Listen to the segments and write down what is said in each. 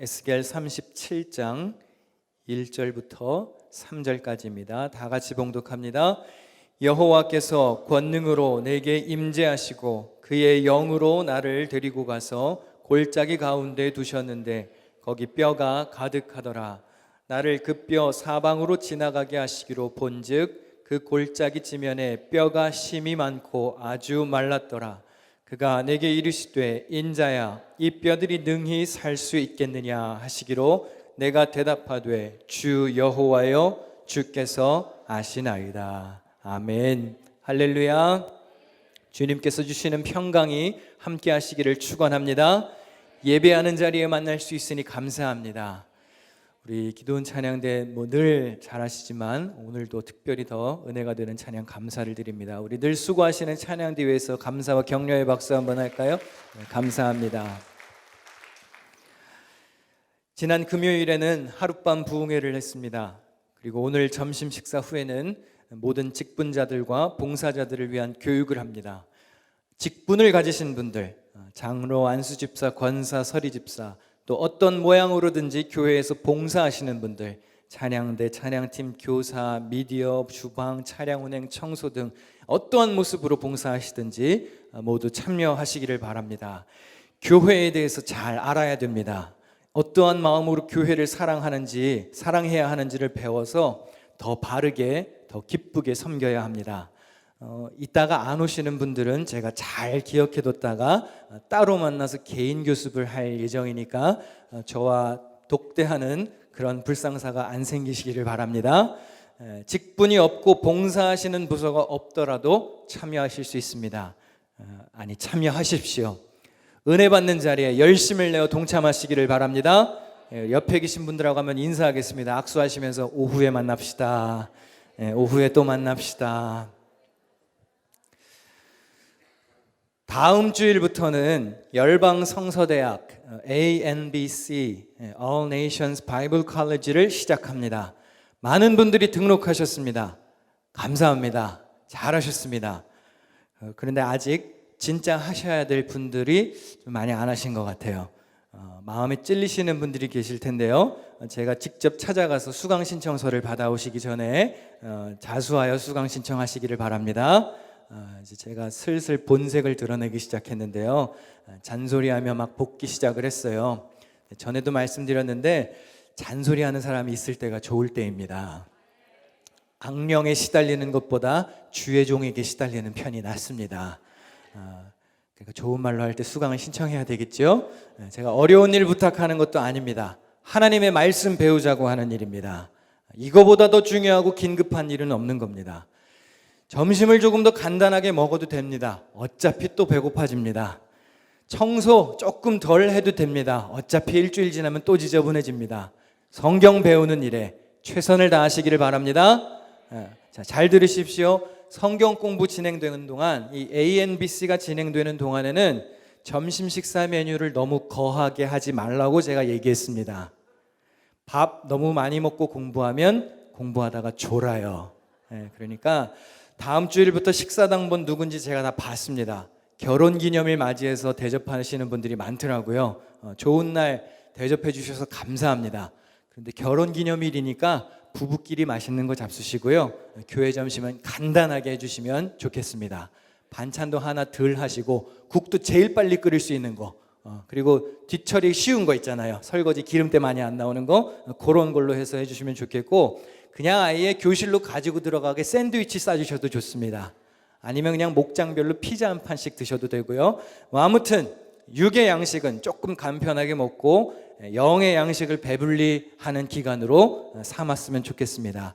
에스겔 37장 1절부터 3절까지입니다. 다 같이 봉독합니다. 여호와께서 권능으로 내게 임재하시고 그의 영으로 나를 데리고 가서 골짜기 가운데 두셨는데 거기 뼈가 가득하더라. 나를 그 뼈 사방으로 지나가게 하시기로 본즉 그 골짜기 지면에 뼈가 심이 많고 아주 말랐더라. 그가 내게 이르시되 인자야 이 뼈들이 능히 살 수 있겠느냐 하시기로 내가 대답하되 주 여호와여 주께서 아시나이다. 아멘. 할렐루야. 주님께서 주시는 평강이 함께 하시기를 축원합니다. 예배하는 자리에 만날 수 있으니 감사합니다. 우리 기도원 찬양대 늘 잘하시지만 오늘도 특별히 더 은혜가 되는 찬양 감사를 드립니다. 우리 늘 수고하시는 찬양대 위해서 감사와 격려의 박수 한번 할까요? 네, 감사합니다. 지난 금요일에는 하룻밤 부흥회를 했습니다. 그리고 오늘 점심 식사 후에는 모든 직분자들과 봉사자들을 위한 교육을 합니다. 직분을 가지신 분들, 장로, 안수집사, 권사, 서리집사, 또 어떤 모양으로든지 교회에서 봉사하시는 분들, 찬양대, 찬양팀, 교사, 미디어, 주방, 차량 운행, 청소 등 어떠한 모습으로 봉사하시든지 모두 참여하시기를 바랍니다. 교회에 대해서 잘 알아야 됩니다. 어떠한 마음으로 교회를 사랑하는지, 사랑해야 하는지를 배워서 더 바르게, 더 기쁘게 섬겨야 합니다. 이따가 안 오시는 분들은 제가 잘 기억해뒀다가 따로 만나서 개인 교습을 할 예정이니까 저와 독대하는 그런 불상사가 안 생기시기를 바랍니다. 직분이 없고 봉사하시는 부서가 없더라도 참여하실 수 있습니다. 참여하십시오. 은혜 받는 자리에 열심을 내어 동참하시기를 바랍니다. 옆에 계신 분들하고 한번 인사하겠습니다. 악수하시면서 오후에 만납시다. 오후에 또 만납시다. 다음 주일부터는 열방성서대학 ANBC All Nations Bible College를 시작합니다. 많은 분들이 등록하셨습니다. 감사합니다. 잘하셨습니다. 그런데 아직 진짜 하셔야 될 분들이 좀 많이 안 하신 것 같아요. 마음에 찔리시는 분들이 계실 텐데요. 제가 직접 찾아가서 수강 신청서를 받아오시기 전에 자수하여 수강 신청하시기를 바랍니다. 이제 제가 슬슬 본색을 드러내기 시작했는데요. 잔소리하며 막 볶기 시작을 했어요. 전에도 말씀드렸는데 잔소리하는 사람이 있을 때가 좋을 때입니다. 악령에 시달리는 것보다 주의 종에게 시달리는 편이 낫습니다. 그러니까 좋은 말로 할 때 수강을 신청해야 되겠죠. 제가 어려운 일 부탁하는 것도 아닙니다. 하나님의 말씀 배우자고 하는 일입니다. 이거보다 더 중요하고 긴급한 일은 없는 겁니다. 점심을 조금 더 간단하게 먹어도 됩니다. 어차피 또 배고파집니다. 청소 조금 덜 해도 됩니다. 어차피 일주일 지나면 또 지저분해집니다. 성경 배우는 일에 최선을 다하시기를 바랍니다. 자, 잘 들으십시오. 성경 공부 진행되는 동안, 이 ANBC가 진행되는 동안에는 점심 식사 메뉴를 너무 거하게 하지 말라고 제가 얘기했습니다. 밥 너무 많이 먹고 공부하면 공부하다가 졸아요. 그러니까 다음 주일부터 식사당번 누군지 제가 다 봤습니다. 결혼기념일 맞이해서 대접하시는 분들이 많더라고요. 좋은 날 대접해 주셔서 감사합니다. 그런데 결혼기념일이니까 부부끼리 맛있는 거 잡수시고요. 교회 점심은 간단하게 해주시면 좋겠습니다. 반찬도 하나 덜 하시고 국도 제일 빨리 끓일 수 있는 거, 그리고 뒤처리 쉬운 거 있잖아요. 설거지 기름때 많이 안 나오는 거, 그런 걸로 해서 해주시면 좋겠고, 그냥 아예 교실로 가지고 들어가게 샌드위치 싸주셔도 좋습니다. 아니면 그냥 목장별로 피자 한 판씩 드셔도 되고요. 아무튼 육의 양식은 조금 간편하게 먹고 영의 양식을 배불리 하는 기간으로 삼았으면 좋겠습니다.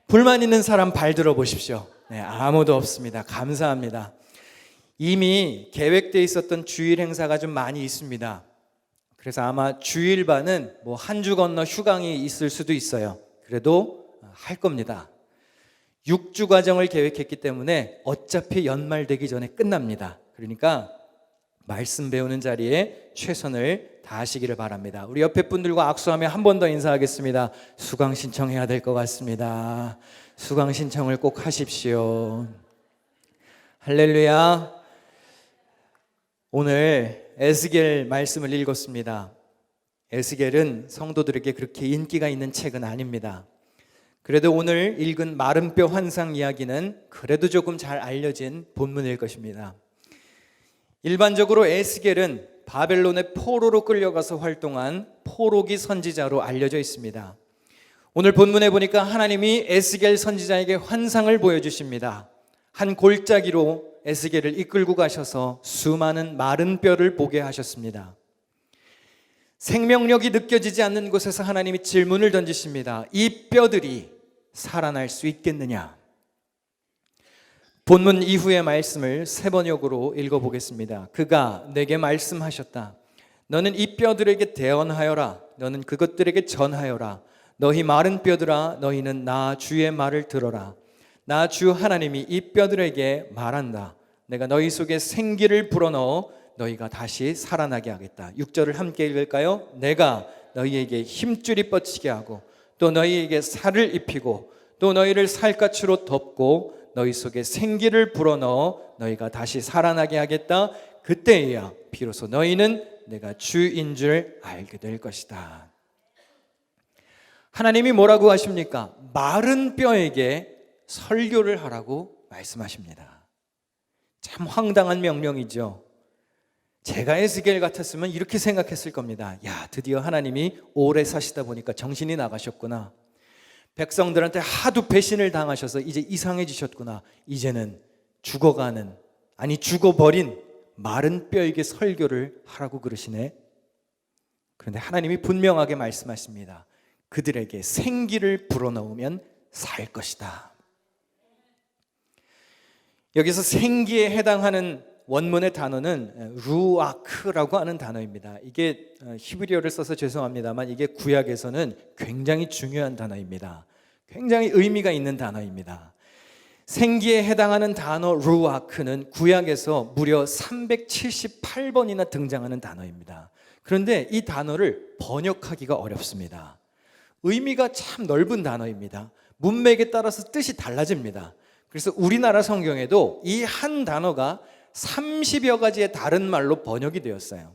불만 있는 사람 발 들어 보십시오. 아무도 없습니다. 감사합니다. 이미 계획되어 있었던 주일 행사가 좀 많이 있습니다. 그래서 아마 주일반은 한 주 건너 휴강이 있을 수도 있어요. 그래도 할 겁니다. 6주 과정을 계획했기 때문에 어차피 연말 되기 전에 끝납니다. 그러니까 말씀 배우는 자리에 최선을 다하시기를 바랍니다. 우리 옆에 분들과 악수하며 한 번 더 인사하겠습니다. 수강 신청해야 될 것 같습니다. 수강 신청을 꼭 하십시오. 할렐루야. 오늘 에스겔 말씀을 읽었습니다. 에스겔은 성도들에게 그렇게 인기가 있는 책은 아닙니다. 그래도 오늘 읽은 마른뼈 환상 이야기는 그래도 조금 잘 알려진 본문일 것입니다. 일반적으로 에스겔은 바벨론의 포로로 끌려가서 활동한 포로기 선지자로 알려져 있습니다. 오늘 본문에 보니까 하나님이 에스겔 선지자에게 환상을 보여주십니다. 한 골짜기로 에스겔을 이끌고 가셔서 수많은 마른 뼈를 보게 하셨습니다. 생명력이 느껴지지 않는 곳에서 하나님이 질문을 던지십니다. 이 뼈들이 살아날 수 있겠느냐? 본문 이후의 말씀을 세 번역으로 읽어보겠습니다. 그가 내게 말씀하셨다. 너는 이 뼈들에게 대언하여라. 너는 그것들에게 전하여라. 너희 마른 뼈들아, 너희는 나 주의 말을 들어라. 나 주 하나님이 이 뼈들에게 말한다. 내가 너희 속에 생기를 불어넣어 너희가 다시 살아나게 하겠다. 6절을 함께 읽을까요? 내가 너희에게 힘줄이 뻗치게 하고 또 너희에게 살을 입히고 또 너희를 살갗으로 덮고 너희 속에 생기를 불어넣어 너희가 다시 살아나게 하겠다. 그때야 비로소 너희는 내가 주인 줄 알게 될 것이다. 하나님이 뭐라고 하십니까? 마른 뼈에게 설교를 하라고 말씀하십니다. 참 황당한 명령이죠. 제가 에스겔 같았으면 이렇게 생각했을 겁니다. 야, 드디어 하나님이 오래 사시다 보니까 정신이 나가셨구나. 백성들한테 하도 배신을 당하셔서 이제 이상해지셨구나. 이제는 죽어가는, 아니 죽어버린 마른 뼈에게 설교를 하라고 그러시네. 그런데 하나님이 분명하게 말씀하십니다. 그들에게 생기를 불어넣으면 살 것이다. 여기서 생기에 해당하는 원문의 단어는 루아크라고 하는 단어입니다. 이게 히브리어를 써서 죄송합니다만 이게 구약에서는 굉장히 중요한 단어입니다. 굉장히 의미가 있는 단어입니다. 생기에 해당하는 단어 루아크는 구약에서 무려 378번이나 등장하는 단어입니다. 그런데 이 단어를 번역하기가 어렵습니다. 의미가 참 넓은 단어입니다. 문맥에 따라서 뜻이 달라집니다. 그래서 우리나라 성경에도 이 한 단어가 30여 가지의 다른 말로 번역이 되었어요.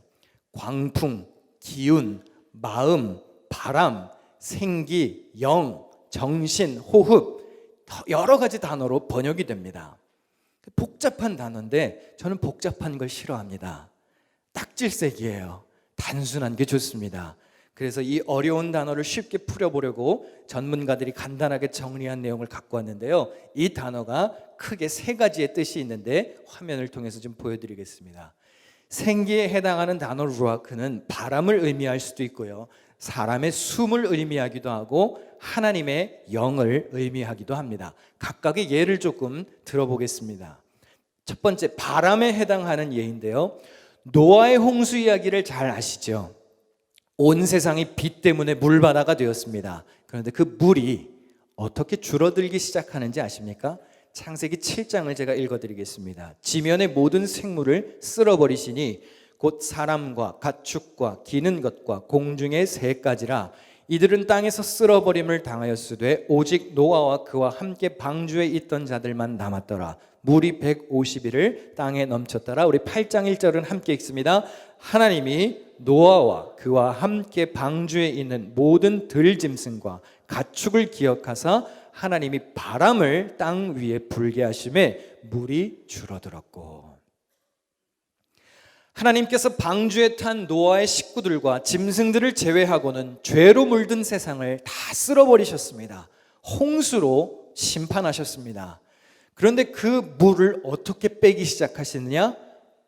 광풍, 기운, 마음, 바람, 생기, 영, 정신, 호흡, 여러 가지 단어로 번역이 됩니다. 복잡한 단어인데 저는 복잡한 걸 싫어합니다. 딱질색이에요. 단순한 게 좋습니다. 그래서 이 어려운 단어를 쉽게 풀어보려고 전문가들이 간단하게 정리한 내용을 갖고 왔는데요. 이 단어가 크게 세 가지의 뜻이 있는데 화면을 통해서 좀 보여드리겠습니다. 생기에 해당하는 단어 루아크는 바람을 의미할 수도 있고요. 사람의 숨을 의미하기도 하고 하나님의 영을 의미하기도 합니다. 각각의 예를 조금 들어보겠습니다. 첫 번째, 바람에 해당하는 예인데요. 노아의 홍수 이야기를 잘 아시죠? 온 세상이 비 때문에 물바다가 되었습니다. 그런데 그 물이 어떻게 줄어들기 시작하는지 아십니까? 창세기 7장을 제가 읽어드리겠습니다. 지면의 모든 생물을 쓸어버리시니 곧 사람과 가축과 기는 것과 공중의 새까지라 이들은 땅에서 쓸어버림을 당하였으되 오직 노아와 그와 함께 방주에 있던 자들만 남았더라. 물이 150일을 땅에 넘쳤더라. 우리 8장 1절은 함께 읽습니다. 하나님이 노아와 그와 함께 방주에 있는 모든 들짐승과 가축을 기억하사 하나님이 바람을 땅 위에 불게 하심에 물이 줄어들었고. 하나님께서 방주에 탄 노아의 식구들과 짐승들을 제외하고는 죄로 물든 세상을 다 쓸어버리셨습니다. 홍수로 심판하셨습니다. 그런데 그 물을 어떻게 빼기 시작하시느냐?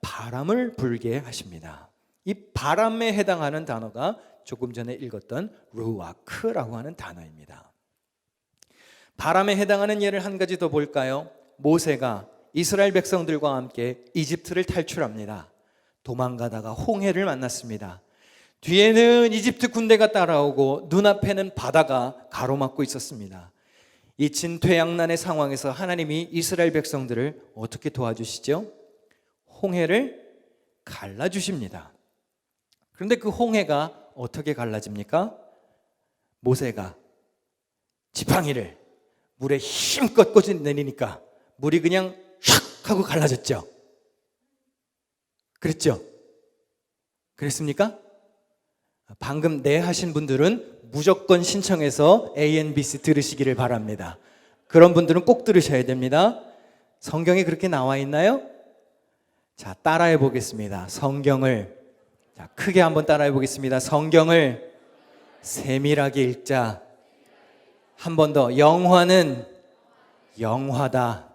바람을 불게 하십니다. 이 바람에 해당하는 단어가 조금 전에 읽었던 루아크라고 하는 단어입니다. 바람에 해당하는 예를 한 가지 더 볼까요? 모세가 이스라엘 백성들과 함께 이집트를 탈출합니다. 도망가다가 홍해를 만났습니다. 뒤에는 이집트 군대가 따라오고 눈앞에는 바다가 가로막고 있었습니다. 이 진퇴양난의 상황에서 하나님이 이스라엘 백성들을 어떻게 도와주시죠? 홍해를 갈라주십니다. 그런데 그 홍해가 어떻게 갈라집니까? 모세가 지팡이를 물에 힘껏 꽂아 내리니까 물이 그냥 샥 하고 갈라졌죠. 그랬죠? 그랬습니까? 방금 네 하신 분들은 무조건 신청해서 ANBC 들으시기를 바랍니다. 그런 분들은 꼭 들으셔야 됩니다. 성경에 그렇게 나와 있나요? 자, 따라해 보겠습니다. 성경을, 자, 크게 한번 따라해 보겠습니다. 성경을 세밀하게 읽자. 한 번 더, 영화는 영화다.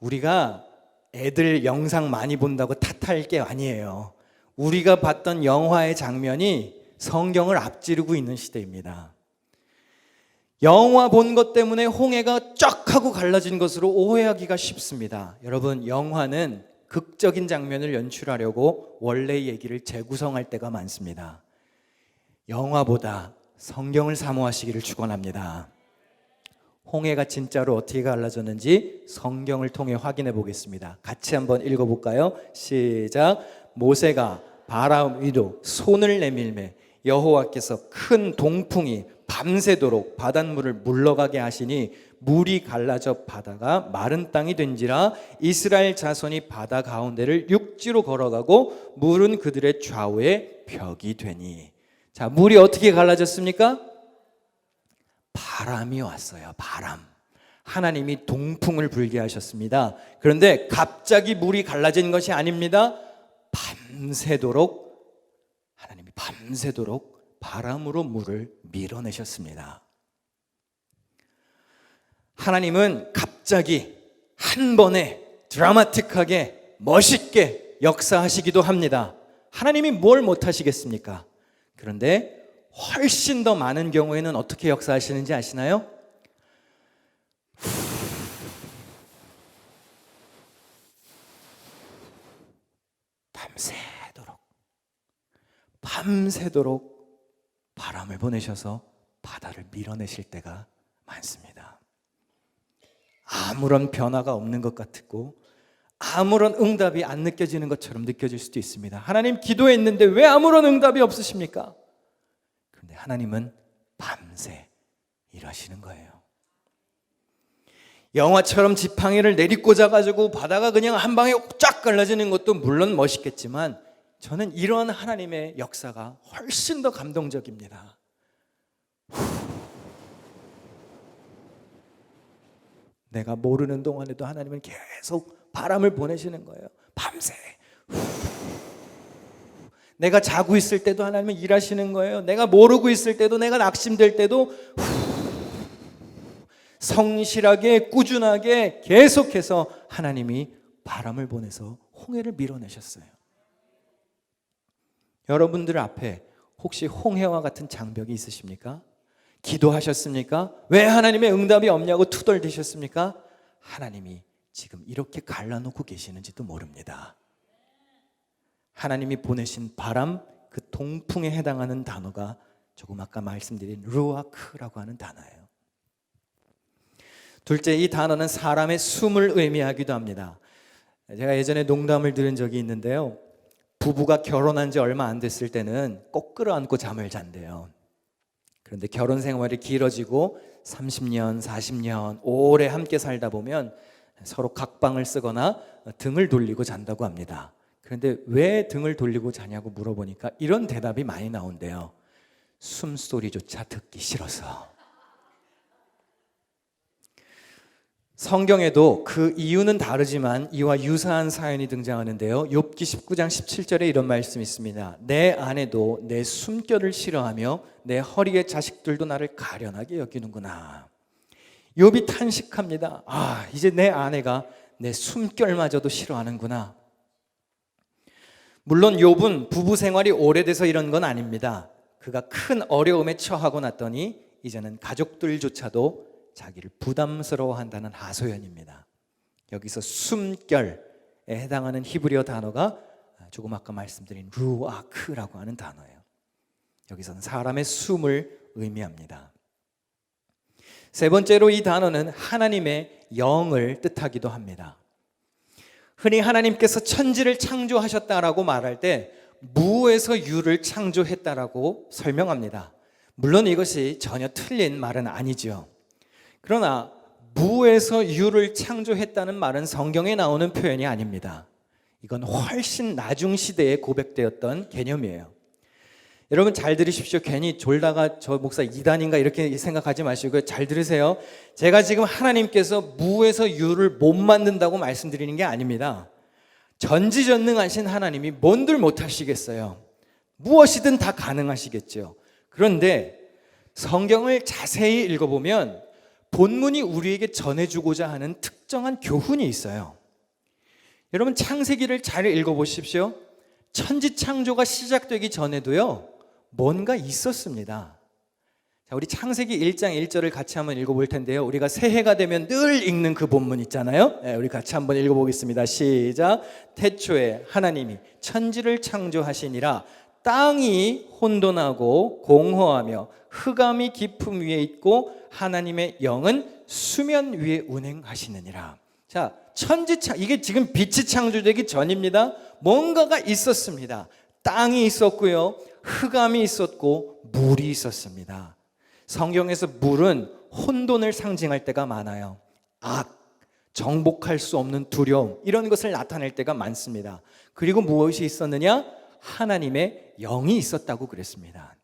우리가 애들 영상 많이 본다고 탓할 게 아니에요. 우리가 봤던 영화의 장면이 성경을 앞지르고 있는 시대입니다. 영화 본 것 때문에 홍해가 쫙 하고 갈라진 것으로 오해하기가 쉽습니다. 여러분, 영화는 극적인 장면을 연출하려고 원래의 얘기를 재구성할 때가 많습니다. 영화보다 성경을 사모하시기를 축원합니다. 홍해가 진짜로 어떻게 갈라졌는지 성경을 통해 확인해 보겠습니다. 같이 한번 읽어볼까요? 시작. 모세가 바람 위로 손을 내밀매 여호와께서 큰 동풍이 밤새도록 바닷물을 물러가게 하시니 물이 갈라져 바다가 마른 땅이 된지라. 이스라엘 자손이 바다 가운데를 육지로 걸어가고 물은 그들의 좌우에 벽이 되니. 자, 물이 어떻게 갈라졌습니까? 바람이 왔어요. 바람. 하나님이 동풍을 불게 하셨습니다. 그런데 갑자기 물이 갈라진 것이 아닙니다. 하나님이 밤새도록 바람으로 물을 밀어내셨습니다. 하나님은 갑자기 한 번에 드라마틱하게 멋있게 역사하시기도 합니다. 하나님이 뭘 못하시겠습니까? 그런데 훨씬 더 많은 경우에는 어떻게 역사하시는지 아시나요? 밤새도록 바람을 보내셔서 바다를 밀어내실 때가 많습니다. 아무런 변화가 없는 것 같고 아무런 응답이 안 느껴지는 것처럼 느껴질 수도 있습니다. 하나님, 기도했는데 왜 아무런 응답이 없으십니까? 그런데 하나님은 밤새 일하시는 거예요. 영화처럼 지팡이를 내리꽂아가지고 바다가 그냥 한 방에 쫙 갈라지는 것도 물론 멋있겠지만 저는 이러한 하나님의 역사가 훨씬 더 감동적입니다. 내가 모르는 동안에도 하나님은 계속 바람을 보내시는 거예요. 밤새. 내가 자고 있을 때도 하나님은 일하시는 거예요. 내가 모르고 있을 때도, 내가 낙심될 때도 성실하게 꾸준하게 계속해서 하나님이 바람을 보내서 홍해를 밀어내셨어요. 여러분들 앞에 혹시 홍해와 같은 장벽이 있으십니까? 기도하셨습니까? 왜 하나님의 응답이 없냐고 투덜대셨습니까? 하나님이 지금 이렇게 갈라놓고 계시는지도 모릅니다. 하나님이 보내신 바람, 그 동풍에 해당하는 단어가 조금 아까 말씀드린 루아크라고 하는 단어예요. 둘째, 이 단어는 사람의 숨을 의미하기도 합니다. 제가 예전에 농담을 들은 적이 있는데요. 부부가 결혼한 지 얼마 안 됐을 때는 꼭 끌어안고 잠을 잔대요. 그런데 결혼 생활이 길어지고 30년, 40년 오래 함께 살다 보면 서로 각방을 쓰거나 등을 돌리고 잔다고 합니다. 그런데 왜 등을 돌리고 자냐고 물어보니까 이런 대답이 많이 나온대요. 숨소리조차 듣기 싫어서. 성경에도 그 이유는 다르지만 이와 유사한 사연이 등장하는데요. 욥기 19장 17절에 이런 말씀이 있습니다. 내 아내도 내 숨결을 싫어하며 내 허리의 자식들도 나를 가련하게 여기는구나. 욥이 탄식합니다. 이제 내 아내가 내 숨결마저도 싫어하는구나. 물론 욥은 부부 생활이 오래돼서 이런 건 아닙니다. 그가 큰 어려움에 처하고 났더니 이제는 가족들조차도 자기를 부담스러워한다는 하소연입니다. 여기서 숨결에 해당하는 히브리어 단어가 조금 아까 말씀드린 루아크라고 하는 단어예요. 여기서는 사람의 숨을 의미합니다. 세 번째로 이 단어는 하나님의 영을 뜻하기도 합니다. 흔히 하나님께서 천지를 창조하셨다라고 말할 때 무에서 유를 창조했다라고 설명합니다. 물론 이것이 전혀 틀린 말은 아니죠. 그러나 무에서 유를 창조했다는 말은 성경에 나오는 표현이 아닙니다. 이건 훨씬 나중 시대에 고백되었던 개념이에요. 여러분 잘 들으십시오. 괜히 졸다가 저 목사 이단인가 이렇게 생각하지 마시고 잘 들으세요. 제가 지금 하나님께서 무에서 유를 못 만든다고 말씀드리는 게 아닙니다. 전지전능하신 하나님이 뭔들 못하시겠어요. 무엇이든 다 가능하시겠죠. 그런데 성경을 자세히 읽어보면 본문이 우리에게 전해주고자 하는 특정한 교훈이 있어요. 여러분 창세기를 잘 읽어보십시오. 천지창조가 시작되기 전에도요 뭔가 있었습니다. 자, 우리 창세기 1장 1절을 같이 한번 읽어볼 텐데요. 우리가 새해가 되면 늘 읽는 그 본문 있잖아요. 네, 우리 같이 한번 읽어보겠습니다. 시작. 태초에 하나님이 천지를 창조하시니라. 땅이 혼돈하고 공허하며 흑암이 깊음 위에 있고 하나님의 영은 수면 위에 운행하시느니라. 자, 이게 지금 빛이 창조되기 전입니다. 뭔가가 있었습니다. 땅이 있었고요, 흑암이 있었고 물이 있었습니다. 성경에서 물은 혼돈을 상징할 때가 많아요. 악, 정복할 수 없는 두려움, 이런 것을 나타낼 때가 많습니다. 그리고 무엇이 있었느냐? 하나님의 영이 있었다고 그랬습니다.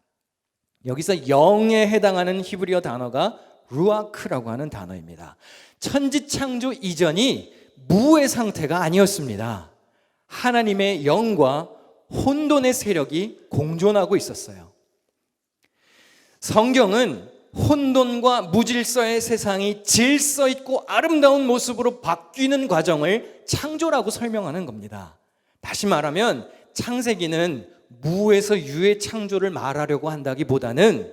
여기서 영에 해당하는 히브리어 단어가 루아크라고 하는 단어입니다. 천지창조 이전이 무의 상태가 아니었습니다. 하나님의 영과 혼돈의 세력이 공존하고 있었어요. 성경은 혼돈과 무질서의 세상이 질서 있고 아름다운 모습으로 바뀌는 과정을 창조라고 설명하는 겁니다. 다시 말하면 창세기는 무에서 유의 창조를 말하려고 한다기보다는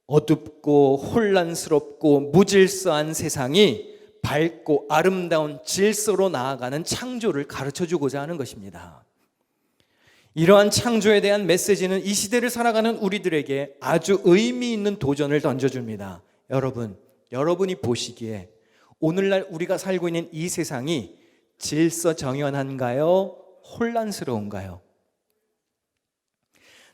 어둡고 혼란스럽고 무질서한 세상이 밝고 아름다운 질서로 나아가는 창조를 가르쳐주고자 하는 것입니다. 이러한 창조에 대한 메시지는 이 시대를 살아가는 우리들에게 아주 의미 있는 도전을 던져줍니다. 여러분이 보시기에 오늘날 우리가 살고 있는 이 세상이 질서정연한가요? 혼란스러운가요?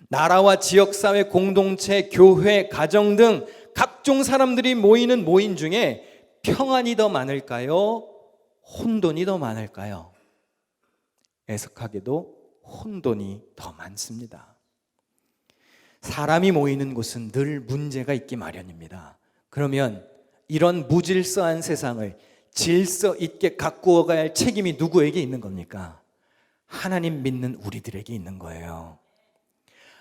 나라와 지역사회, 공동체, 교회, 가정 등 각종 사람들이 모이는 모임 중에 평안이 더 많을까요? 혼돈이 더 많을까요? 애석하게도 혼돈이 더 많습니다. 사람이 모이는 곳은 늘 문제가 있기 마련입니다. 그러면 이런 무질서한 세상을 질서 있게 가꾸어 가야 할 책임이 누구에게 있는 겁니까? 하나님 믿는 우리들에게 있는 거예요.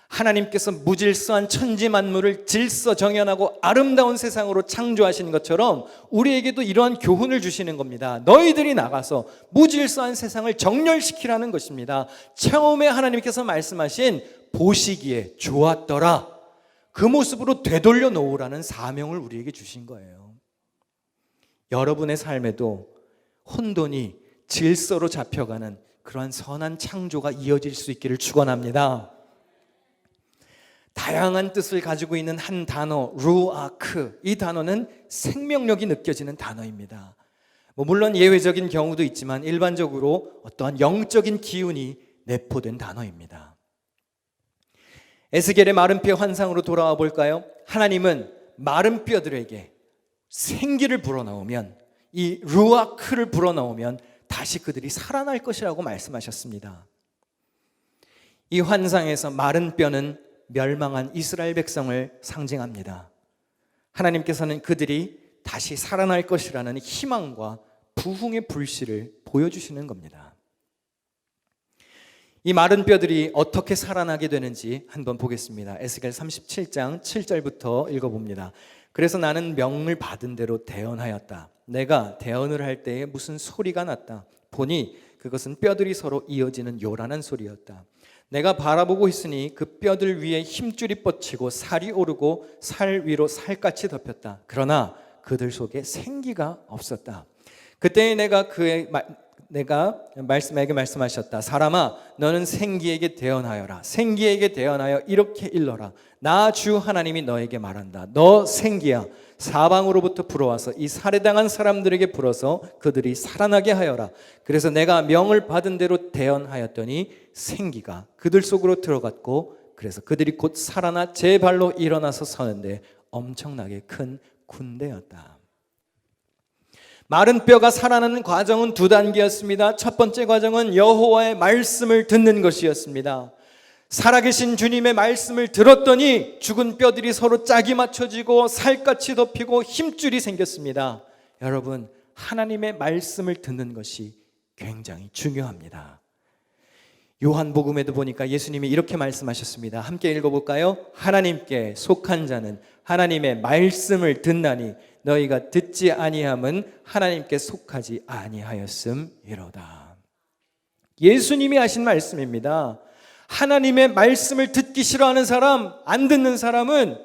하나님께서 무질서한 천지 만물을 질서정연하고 아름다운 세상으로 창조하신 것처럼 우리에게도 이러한 교훈을 주시는 겁니다. 너희들이 나가서 무질서한 세상을 정렬시키라는 것입니다. 처음에 하나님께서 말씀하신 보시기에 좋았더라, 그 모습으로 되돌려 놓으라는 사명을 우리에게 주신 거예요. 여러분의 삶에도 혼돈이 질서로 잡혀가는 그러한 선한 창조가 이어질 수 있기를 축원합니다. 다양한 뜻을 가지고 있는 한 단어, 루아크. 이 단어는 생명력이 느껴지는 단어입니다. 물론 예외적인 경우도 있지만 일반적으로 어떠한 영적인 기운이 내포된 단어입니다. 에스겔의 마른 뼈 환상으로 돌아와 볼까요? 하나님은 마른 뼈들에게 생기를 불어넣으면, 이 루아크를 불어넣으면 다시 그들이 살아날 것이라고 말씀하셨습니다. 이 환상에서 마른 뼈는 멸망한 이스라엘 백성을 상징합니다. 하나님께서는 그들이 다시 살아날 것이라는 희망과 부흥의 불씨를 보여주시는 겁니다. 이 마른 뼈들이 어떻게 살아나게 되는지 한번 보겠습니다. 에스겔 37장 7절부터 읽어봅니다. 그래서 나는 명을 받은 대로 대언하였다. 내가 대언을 할 때에 무슨 소리가 났다. 보니 그것은 뼈들이 서로 이어지는 요란한 소리였다. 내가 바라보고 있으니 그 뼈들 위에 힘줄이 뻗치고 살이 오르고 살 위로 살같이 덮였다. 그러나 그들 속에 생기가 없었다. 그때 내가 말씀에게 말씀하셨다. 사람아, 너는 생기에게 대언하여라. 생기에게 대언하여 이렇게 일러라. 나 주 하나님이 너에게 말한다. 너 생기야, 사방으로부터 불어와서 이 살해당한 사람들에게 불어서 그들이 살아나게 하여라. 그래서 내가 명을 받은 대로 대언하였더니 생기가 그들 속으로 들어갔고, 그래서 그들이 곧 살아나 제 발로 일어나서 서는데 엄청나게 큰 군대였다. 마른 뼈가 살아나는 과정은 두 단계였습니다. 첫 번째 과정은 여호와의 말씀을 듣는 것이었습니다. 살아계신 주님의 말씀을 들었더니 죽은 뼈들이 서로 짝이 맞춰지고 살갗이 덮이고 힘줄이 생겼습니다. 여러분, 하나님의 말씀을 듣는 것이 굉장히 중요합니다. 요한복음에도 보니까 예수님이 이렇게 말씀하셨습니다. 함께 읽어볼까요? 하나님께 속한 자는 하나님의 말씀을 듣나니 너희가 듣지 아니함은 하나님께 속하지 아니하였음이로다. 예수님이 하신 말씀입니다. 하나님의 말씀을 듣기 싫어하는 사람, 안 듣는 사람은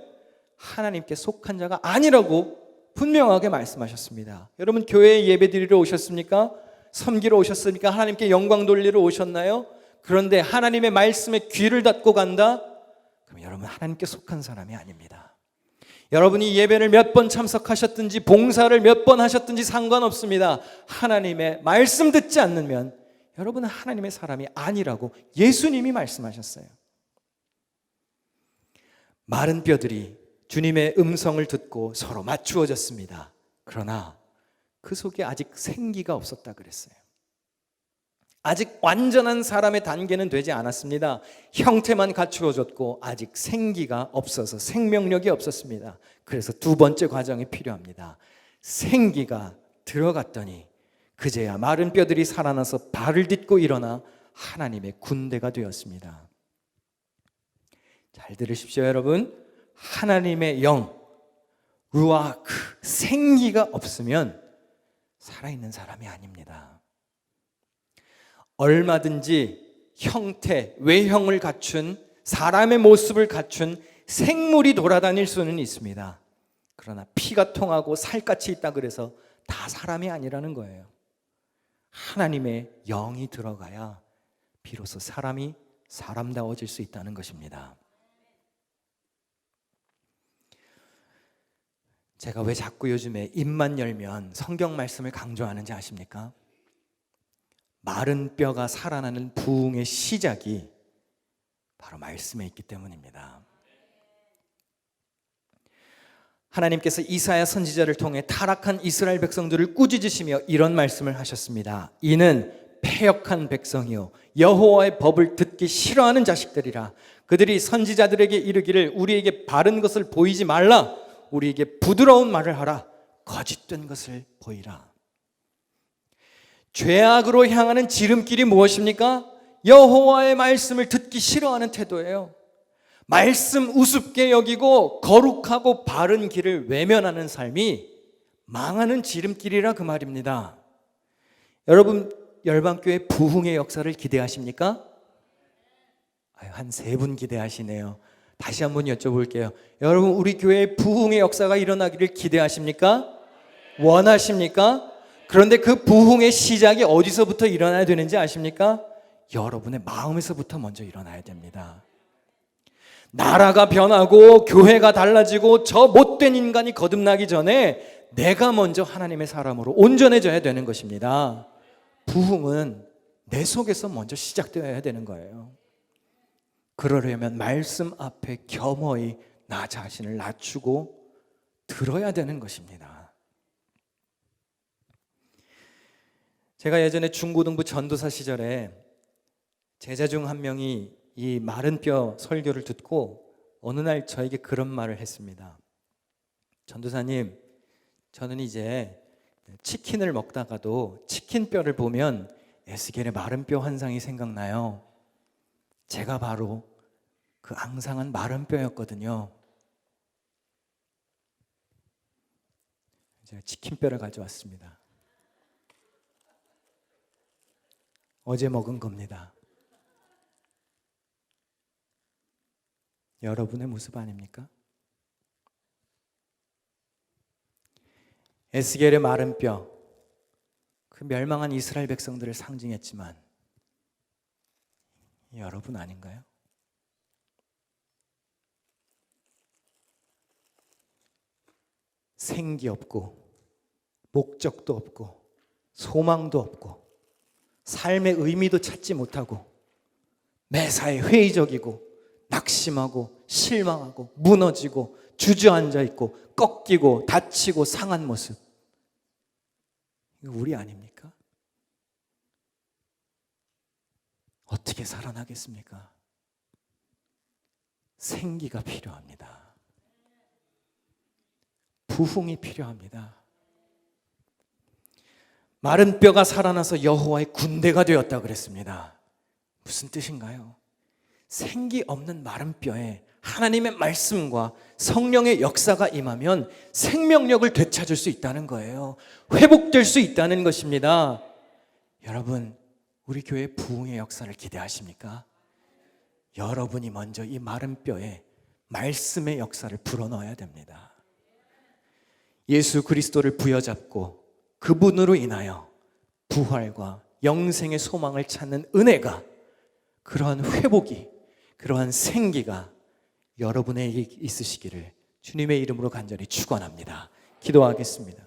하나님께 속한 자가 아니라고 분명하게 말씀하셨습니다. 여러분, 교회에 예배드리러 오셨습니까? 섬기러 오셨습니까? 하나님께 영광 돌리러 오셨나요? 그런데 하나님의 말씀에 귀를 닫고 간다? 그럼 여러분, 하나님께 속한 사람이 아닙니다. 여러분이 예배를 몇 번 참석하셨든지 봉사를 몇 번 하셨든지 상관없습니다. 하나님의 말씀 듣지 않으면 여러분은 하나님의 사람이 아니라고 예수님이 말씀하셨어요. 마른 뼈들이 주님의 음성을 듣고 서로 맞추어졌습니다. 그러나 그 속에 아직 생기가 없었다 그랬어요. 아직 완전한 사람의 단계는 되지 않았습니다. 형태만 갖추어졌고 아직 생기가 없어서 생명력이 없었습니다. 그래서 두 번째 과정이 필요합니다. 생기가 들어갔더니 그제야 마른 뼈들이 살아나서 발을 딛고 일어나 하나님의 군대가 되었습니다. 잘 들으십시오, 여러분. 하나님의 영, 루아크, 생기가 없으면 살아있는 사람이 아닙니다. 얼마든지 형태, 외형을 갖춘, 사람의 모습을 갖춘 생물이 돌아다닐 수는 있습니다. 그러나 피가 통하고 살갗이 있다 그래서 다 사람이 아니라는 거예요. 하나님의 영이 들어가야 비로소 사람이 사람다워질 수 있다는 것입니다. 제가 왜 자꾸 요즘에 입만 열면 성경 말씀을 강조하는지 아십니까? 마른 뼈가 살아나는 부흥의 시작이 바로 말씀에 있기 때문입니다. 하나님께서 이사야 선지자를 통해 타락한 이스라엘 백성들을 꾸짖으시며 이런 말씀을 하셨습니다. 이는 패역한 백성이요 여호와의 법을 듣기 싫어하는 자식들이라. 그들이 선지자들에게 이르기를 우리에게 바른 것을 보이지 말라. 우리에게 부드러운 말을 하라. 거짓된 것을 보이라. 죄악으로 향하는 지름길이 무엇입니까? 여호와의 말씀을 듣기 싫어하는 태도예요. 말씀 우습게 여기고 거룩하고 바른 길을 외면하는 삶이 망하는 지름길이라 그 말입니다. 여러분, 열방교회 부흥의 역사를 기대하십니까? 한 3분 기대하시네요. 다시 한번 여쭤볼게요. 여러분, 우리 교회의 부흥의 역사가 일어나기를 기대하십니까? 원하십니까? 그런데 그 부흥의 시작이 어디서부터 일어나야 되는지 아십니까? 여러분의 마음에서부터 먼저 일어나야 됩니다. 나라가 변하고 교회가 달라지고 저 못된 인간이 거듭나기 전에 내가 먼저 하나님의 사람으로 온전해져야 되는 것입니다. 부흥은 내 속에서 먼저 시작되어야 되는 거예요. 그러려면 말씀 앞에 겸허히 나 자신을 낮추고 들어야 되는 것입니다. 제가 예전에 중고등부 전도사 시절에 제자 중 한 명이 이 마른 뼈 설교를 듣고 어느 날 저에게 그런 말을 했습니다. 전도사님, 저는 이제 치킨을 먹다가도 치킨 뼈를 보면 에스겔의 마른 뼈 환상이 생각나요. 제가 바로 그 앙상한 마른 뼈였거든요. 제가 치킨 뼈를 가져왔습니다. 어제 먹은 겁니다. 여러분의 모습 아닙니까? 에스겔의 마른 뼈, 그 멸망한 이스라엘 백성들을 상징했지만 여러분 아닌가요? 생기 없고 목적도 없고 소망도 없고 삶의 의미도 찾지 못하고 매사에 회의적이고 낙심하고 실망하고 무너지고 주저앉아 있고 꺾이고 다치고 상한 모습, 이거 우리 아닙니까? 어떻게 살아나겠습니까? 생기가 필요합니다. 부흥이 필요합니다. 마른 뼈가 살아나서 여호와의 군대가 되었다 그랬습니다. 무슨 뜻인가요? 생기 없는 마른 뼈에 하나님의 말씀과 성령의 역사가 임하면 생명력을 되찾을 수 있다는 거예요. 회복될 수 있다는 것입니다. 여러분, 우리 교회 부흥의 역사를 기대하십니까? 여러분이 먼저 이 마른 뼈에 말씀의 역사를 불어넣어야 됩니다. 예수 그리스도를 부여잡고 그분으로 인하여 부활과 영생의 소망을 찾는 은혜가, 그러한 회복이, 그러한 생기가 여러분에게 있으시기를 주님의 이름으로 간절히 축원합니다. 기도하겠습니다.